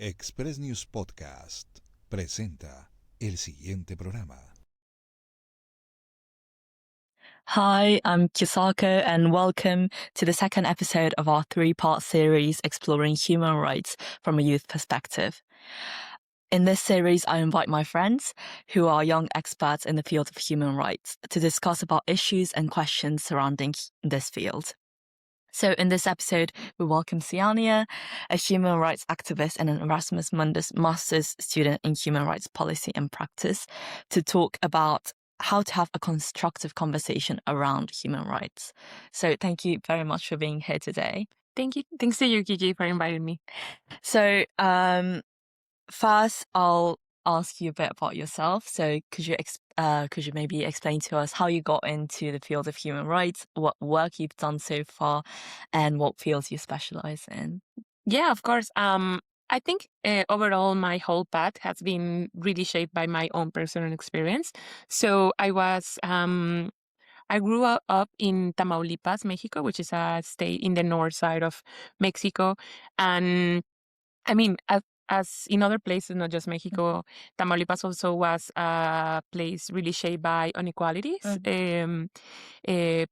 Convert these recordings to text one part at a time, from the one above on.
Express News Podcast presenta el siguiente programa. Hi, I'm Kisako, and welcome to the second episode of our three-part series exploring human rights from a youth perspective. In this series, I invite my friends, who are young experts in the field of human rights, to discuss about issues and questions surrounding this field. So in this episode, we welcome Siania, a human rights activist and an Erasmus Mundus master's student in human rights policy and practice, to talk about how to have a constructive conversation around human rights. So thank you very much for being here today. Thank you. Thanks to you, Kiki, for inviting me. So first, I'll ask you a bit about yourself. So could you maybe explain to us how you got into the field of human rights, what work you've done so far, and what fields you specialize in? Yeah, of course. I think overall my whole path has been really shaped by my own personal experience. So I grew up in Tamaulipas, Mexico, which is a state in the north side of Mexico. And I mean, as in other places, not just Mexico, Tamaulipas also was a place really shaped by inequalities,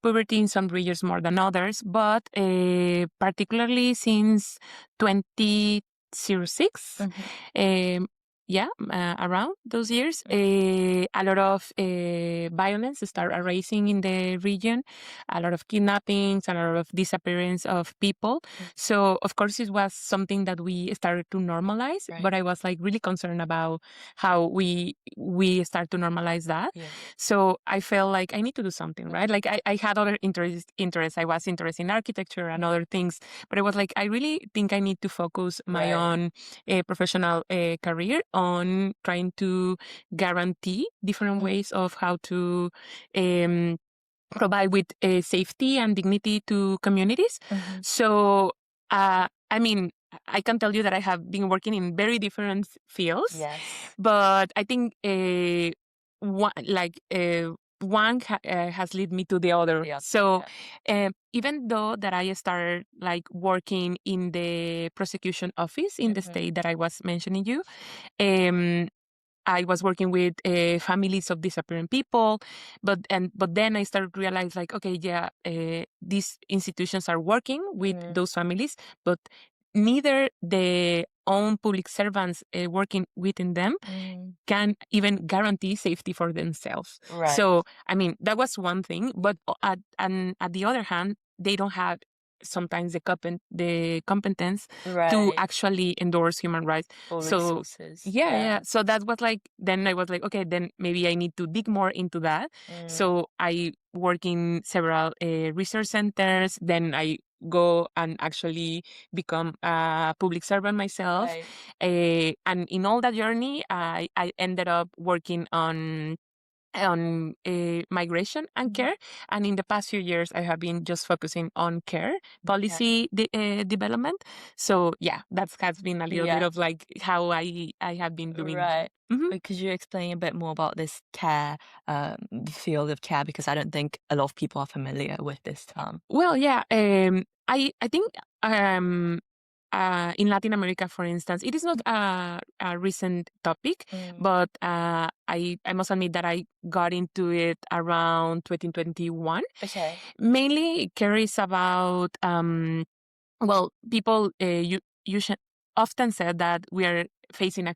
poverty in some regions more than others, but particularly since 2006, around those years, a lot of violence started arising in the region, a lot of kidnappings, a lot of disappearance of people. So, of course, it was something that we started to normalize, but I was like really concerned about how we start to normalize that. So I felt like I need to do something, right? Like I had other interests. I was interested in architecture and other things, but I was like, I really think I need to focus my own professional career on trying to guarantee different ways of how to provide with safety and dignity to communities. So, I mean, I can tell you that I have been working in very different fields, but I think one has led me to the other. So even though that I started like working in the prosecution office in the state that I was mentioning you, I was working with families of disappearing people, but then I started to realize like, okay, these institutions are working with those families, but neither the own public servants working within them can even guarantee safety for themselves. So, I mean, that was one thing, but at the other hand, they don't have sometimes the competence to actually endorse human rights. So so that was like, then I was like, okay, then maybe I need to dig more into that. So I work in several research centers, then I go and actually become a public servant myself. And in all that journey, I ended up working on migration and care, and in the past few years I have been just focusing on care policy development. So that has been a little bit of like how I have been doing. Could you explain a bit more about this care, the field of care, because I don't think a lot of people are familiar with this term? Well, I think in Latin America, for instance, it is not a recent topic, but I must admit that I got into it around 2021. Mainly, care is about, people you often said that we are facing a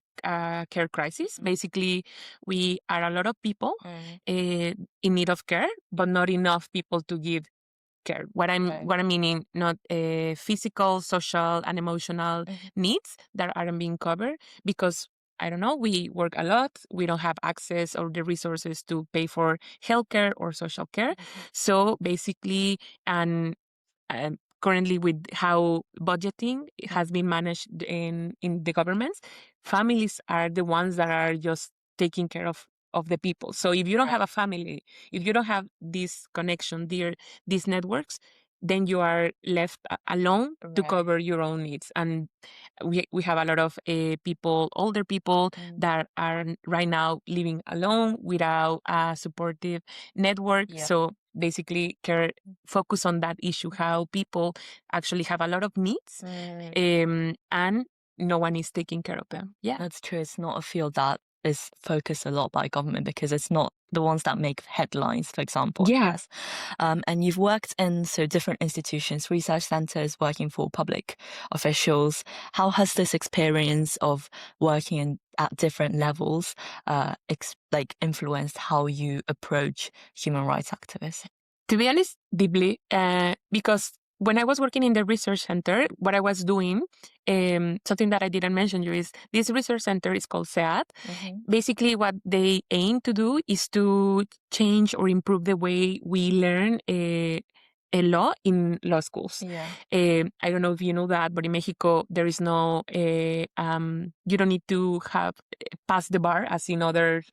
care crisis. Basically, we are a lot of people in need of care, but not enough people to give care. What I'm meaning, not physical, social, and emotional needs that aren't being covered because I don't know, we work a lot. We don't have access or the resources to pay for healthcare or social care. So basically, and currently with how budgeting has been managed in the governments, families are the ones that are just taking care of the people. So if you don't have a family, if you don't have this connection, these networks, then you are left alone to cover your own needs. And we have a lot of people, older people that are right now living alone without a supportive network. So basically care focus on that issue, how people actually have a lot of needs and no one is taking care of them. Yeah, that's true. It's not a field that is focused a lot by government because it's not the ones that make headlines, for example. Yeah. Yes. And you've worked in different institutions, research centers, working for public officials. How has this experience of working at different levels influenced how you approach human rights activism? To be honest, deeply, because when I was working in the research center, what I was doing, something that I didn't mention you is this research center is called SEAT. Basically, what they aim to do is to change or improve the way we learn a law in law schools. Yeah. I don't know if you know that, but in Mexico, there is no, you don't need to have passed the bar as in other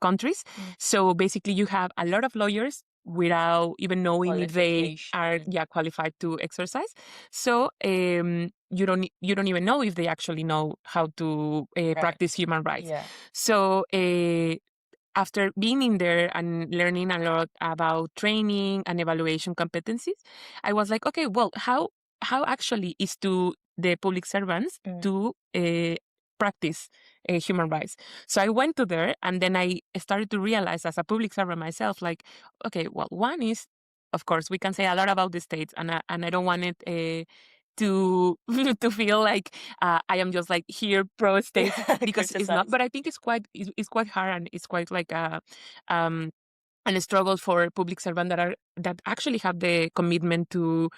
countries. So basically, you have a lot of lawyers without even knowing if they are qualified to exercise. So you don't even know if they actually know how to practice human rights. Yeah. So after being in there and learning a lot about training and evaluation competencies, I was like, okay, well, how actually is to the public servants to practice human rights? So I went to there, and then I started to realize as a public servant myself, like, okay, well, one is, of course, we can say a lot about the states, and I don't want it to feel like I am just like here pro state because it's not. But I think it's quite hard, and it's quite like and a struggle for public servants that actually have the commitment to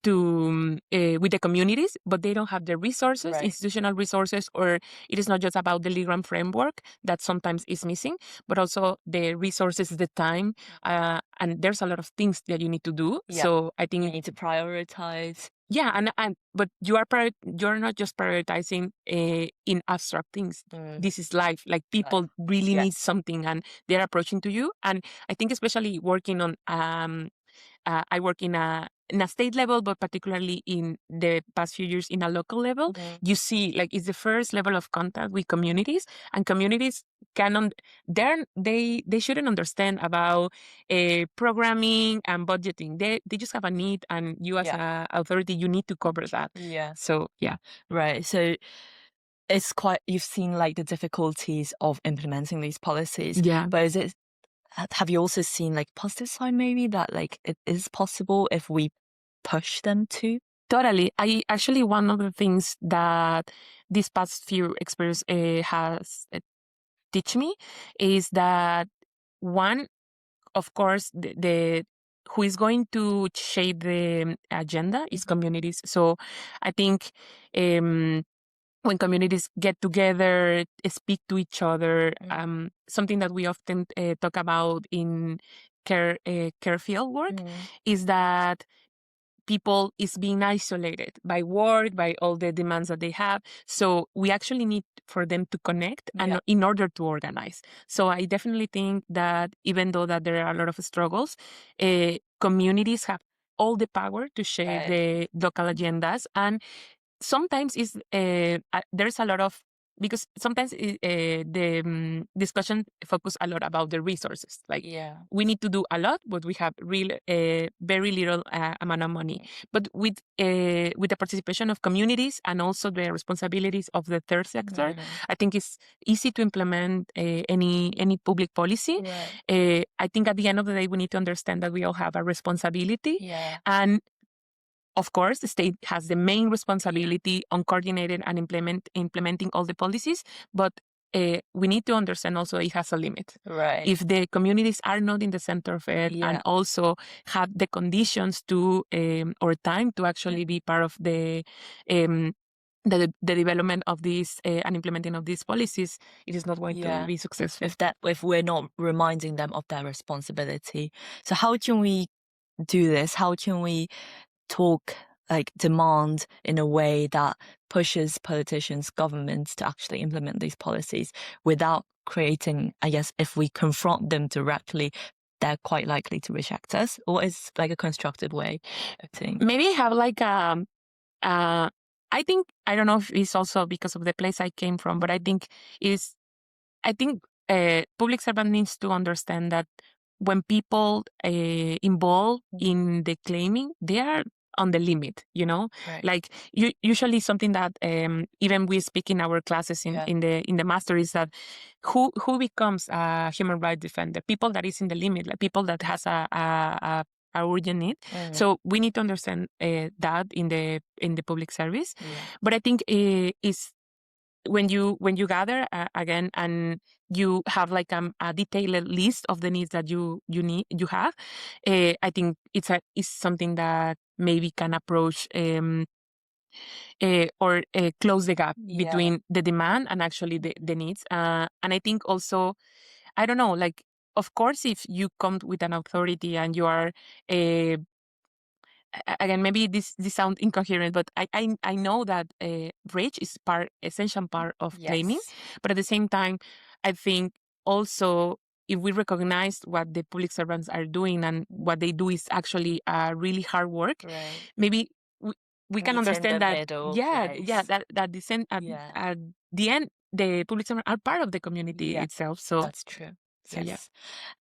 with the communities, but they don't have the resources, institutional resources, or it is not just about the legal framework that sometimes is missing, but also the resources, the time, and there's a lot of things that you need to do. Yeah. So I think you need to prioritize. Yeah, but you're not just prioritizing in abstract things. This is life. Like people really need something, and they're approaching to you. And I think especially working on I work in a state level, but particularly in the past few years in a local level, you see, like, it's the first level of contact with communities, and communities they shouldn't understand about programming and budgeting. They just have a need, and you as an authority, you need to cover that. Yeah. So yeah. Right. So it's you've seen like the difficulties of implementing these policies. Yeah. But have you also seen like positive side maybe that like it is possible if we push them to? Totally. I actually, one of the things that this past few experience has teach me is that one, of course, the who is going to shape the agenda is communities. So I think when communities get together, speak to each other, something that we often talk about in care field work is that people is being isolated by work, by all the demands that they have. So we actually need for them to connect and in order to organize. So I definitely think that even though that there are a lot of struggles, communities have all the power to shape the local agendas. And sometimes there's a lot of, because sometimes the discussion focus a lot about the resources. Like we need to do a lot, but we have very little amount of money. But with the participation of communities and also the responsibilities of the third sector, I think it's easy to implement any public policy. I think at the end of the day, we need to understand that we all have a responsibility. And of course, the state has the main responsibility on coordinating and implementing all the policies, but we need to understand also it has a limit. Right. If the communities are not in the center of it and also have the conditions to or time to actually be part of the development of these and implementing of these policies, it is not going to be successful. If we're not reminding them of their responsibility. So how can we do this? How can we demand in a way that pushes politicians, governments to actually implement these policies without creating, I guess, if we confront them directly, they're quite likely to reject us? Or is like a constructive way of saying? Maybe have like I think, I don't know if it's also because of the place I came from, but I think public servant needs to understand that when people involved in the claiming, they are on the limit, like usually something that even we speak in our classes in the master is that who becomes a human rights defender? People that is in the limit, like people that has a urgent need. So we need to understand that in the public service. But I think is when you gather again and you have like a detailed list of the needs that you have, I think it's something that maybe can approach or close the gap between the demand and actually the needs. And I think also, I don't know, like, of course, if you come with an authority and you are again, maybe this sounds incoherent, but I know that reach is essential part of claiming, but at the same time, I think also if we recognize what the public servants are doing and what they do is actually really hard work, maybe we can understand that that at the end the public servants are part of the community itself. So that's true. So yes.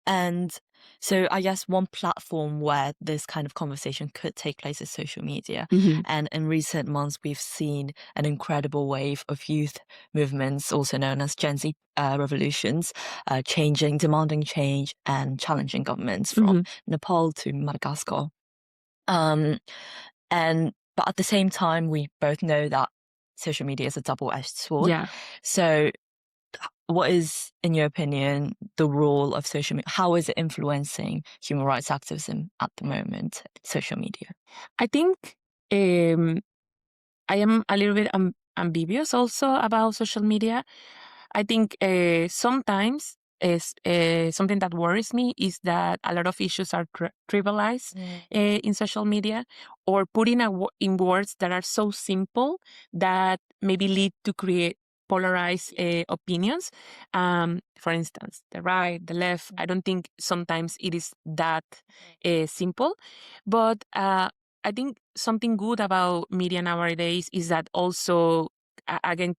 And so I guess one platform where this kind of conversation could take place is social media. And in recent months, we've seen an incredible wave of youth movements, also known as Gen Z revolutions, demanding change and challenging governments from Nepal to Madagascar. But at the same time, we both know that social media is a double-edged sword. So what is, in your opinion, the role of social media? How is it influencing human rights activism at the moment, social media? I think I am a little bit ambiguous also about social media. I think sometimes something that worries me is that a lot of issues are trivialized in social media, or put in words that are so simple that maybe lead to create polarized opinions. For instance, the right, the left. I don't think sometimes it is that simple, but I think something good about media nowadays is that also, again,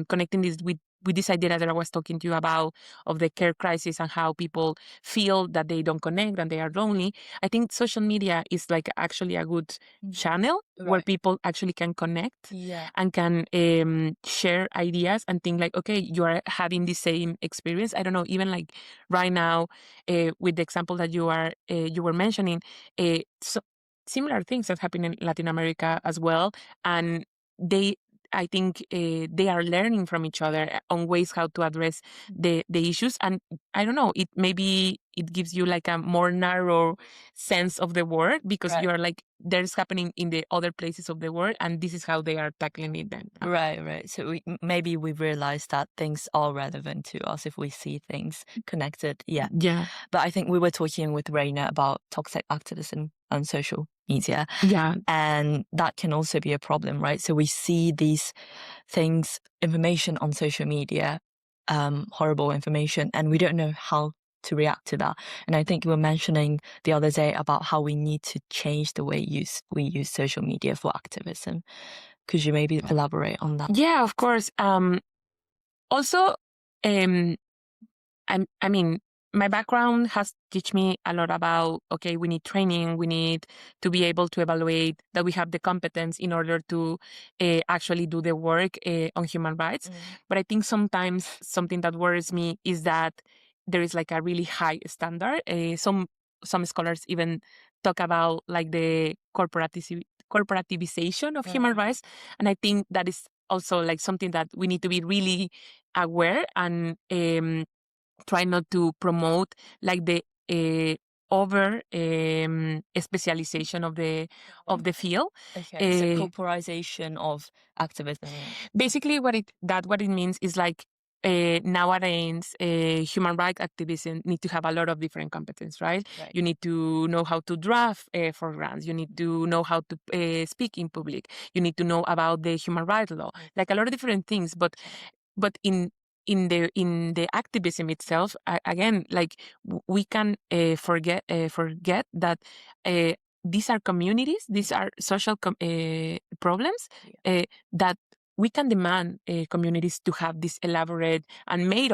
connecting this with this idea that I was talking to you about of the care crisis and how people feel that they don't connect and they are lonely. I think social media is like actually a good channel where people actually can connect and can share ideas and think like, okay, you are having the same experience. I don't know, even like right now with the example that you were mentioning, so similar things that happen in Latin America as well. And I think they are learning from each other on ways how to address the issues. And I don't know, maybe it gives you like a more narrow sense of the world, because you are like, there's happening in the other places of the world, and this is how they are tackling it then. Right. So maybe we realize that things are relevant to us if we see things connected. Yeah. But I think we were talking with Reina about toxic activism on social media. And that can also be a problem, right? So we see these things, information on social media, horrible information, and we don't know how to react to that. And I think you were mentioning the other day about how we need to change the way we use social media for activism. Could you maybe elaborate on that? Yeah, of course. Also, I mean, my background has taught me a lot about, okay, we need training, we need to be able to evaluate that we have the competence in order to actually do the work on human rights. But I think sometimes something that worries me is that there is like a really high standard. Some scholars even talk about like the corporativization of human rights. And I think that is also like something that we need to be really aware and try not to promote like the over specialization of the field. So corporization of activism. Basically, what it means is like nowadays human rights activism need to have a lot of different competence, right? You need to know how to draft for grants. You need to know how to speak in public. You need to know about the human rights law, like a lot of different things. But in the activism itself, again, like we can forget that these are communities, these are social problems that we can demand communities to have this elaborate and made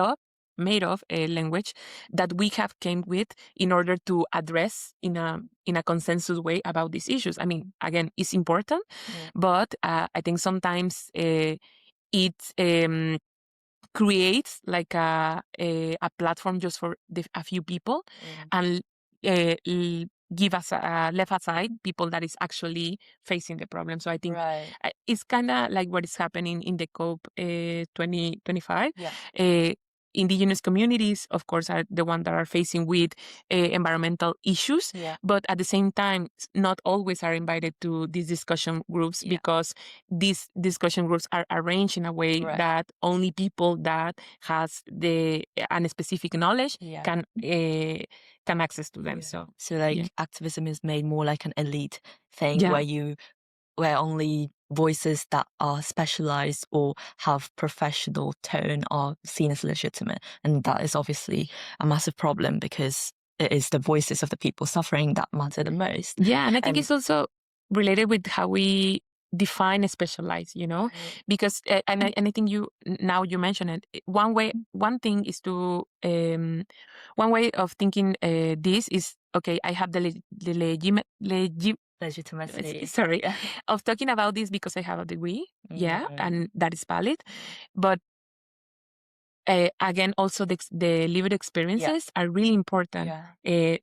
made of a language that we have came with in order to address in a consensus way about these issues. I mean, again, it's important, but I think sometimes it creates like a platform just for a few people, and give us left aside people that is actually facing the problem. So I think it's kind of like what is happening in the COP 2025. Indigenous communities, of course, are the ones that are facing with environmental issues, but at the same time, not always are invited to these discussion groups because these discussion groups are arranged in a way that only people that has an specific knowledge can access to them. So activism is made more like an elite thing where only voices that are specialized or have professional tone are seen as legitimate. And that is obviously a massive problem because it is the voices of the people suffering that matter the most. Yeah, and I think it's also related with how we define specialized, because and I think you mentioned it. One thing is to one way of thinking this is, okay, I have the legitimacy of talking about this because I have a degree, and that is valid, but again, also the lived experiences are really important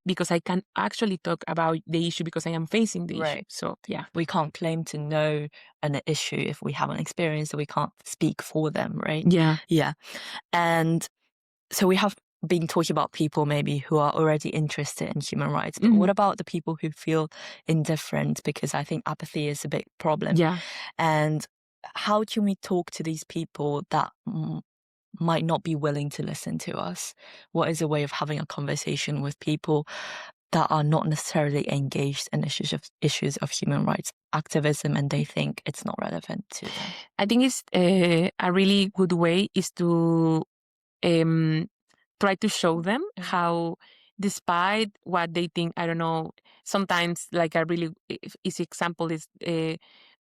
because I can actually talk about the issue because I am facing the issue. So we can't claim to know an issue if we haven't experienced it. We can't speak for them, right? Yeah. And so we have been talking about people maybe who are already interested in human rights, but what about the people who feel indifferent? Because I think apathy is a big problem. And how can we talk to these people that might not be willing to listen to us? What is a way of having a conversation with people that are not necessarily engaged in issues of human rights activism and they think it's not relevant to them? I think it's a really good way is to try to show them how, despite what they think, I don't know, sometimes like a really easy example is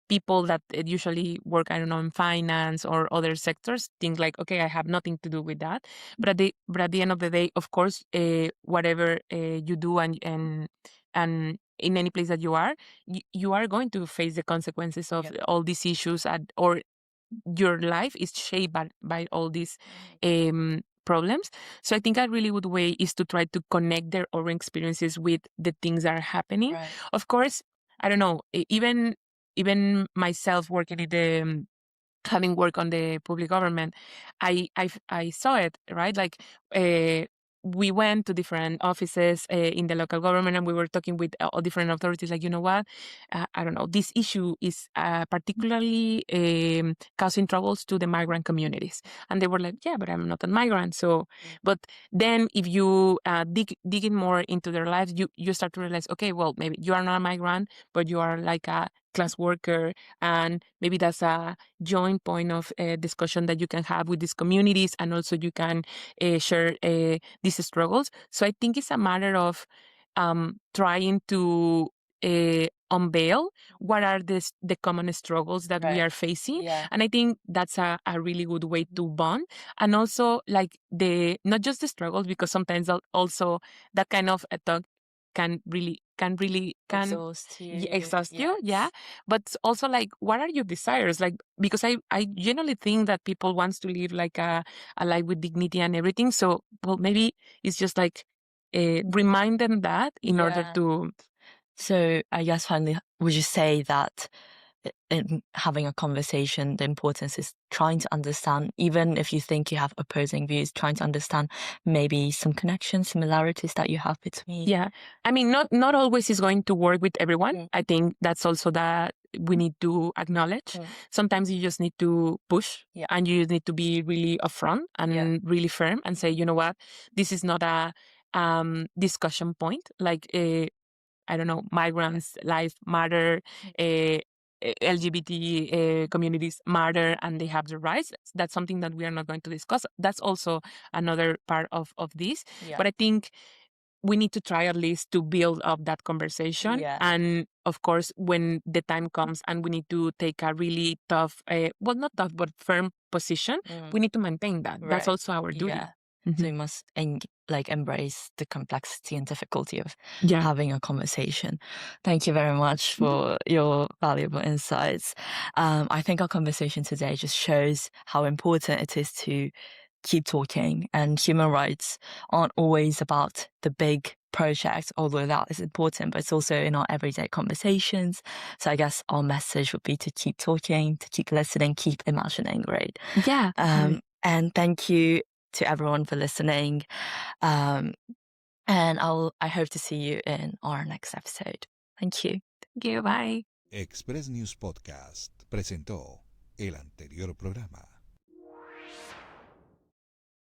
people that usually work, I don't know, in finance or other sectors think like, okay, I have nothing to do with that. But at the end of the day, of course, whatever you do and in any place that you are going to face the consequences of all these issues or your life is shaped by all these problems. So I think a really good way is to try to connect their own experiences with the things that are happening. Of course, I don't know, even myself working in the having worked on the public government, I saw it, right? Like we went to different offices in the local government and we were talking with all different authorities, like, you know what, I don't know, this issue is particularly causing troubles to the migrant communities. And they were like, yeah, but I'm not a migrant. So, but then if you dig in more into their lives, you start to realize, okay, well, maybe you are not a migrant, but you are like a class worker, and maybe that's a joint point of discussion that you can have with these communities, and also you can share these struggles. So I think it's a matter of trying to unveil what are the common struggles that we are facing. And I think that's a really good way to bond. And also like not just the struggles, because sometimes also that kind of a talk can exhaust you, but also like, what are your desires? Like, because I generally think that people wants to live like a life with dignity and everything. So, well, maybe it's just like remind them that in order to. So I guess finally, would you say that in having a conversation, the importance is trying to understand, even if you think you have opposing views, trying to understand maybe some connections, similarities that you have between? Yeah. I mean, not always is going to work with everyone. I think that's also that we need to acknowledge. Sometimes you just need to push and you need to be really upfront and really firm and say, you know what, this is not a discussion point. Like, I don't know, migrants' life matter, LGBT communities matter, and they have the rights. That's something that we are not going to discuss. That's also another part of this. But I think we need to try at least to build up that conversation. And of course, when the time comes and we need to take a really tough, well, not tough, but firm position, we need to maintain that. That's also our duty. So we must embrace the complexity and difficulty of Yeah. having a conversation. Thank you very much for your valuable insights. I think our conversation today just shows how important it is to keep talking, and human rights aren't always about the big projects, although that is important, but it's also in our everyday conversations. So I guess our message would be to keep talking, to keep listening, keep imagining, right? Yeah. And thank you to everyone for listening. And I hope to see you in our next episode. Thank you. Thank you. Bye. Express News Podcast presentó el anterior programa.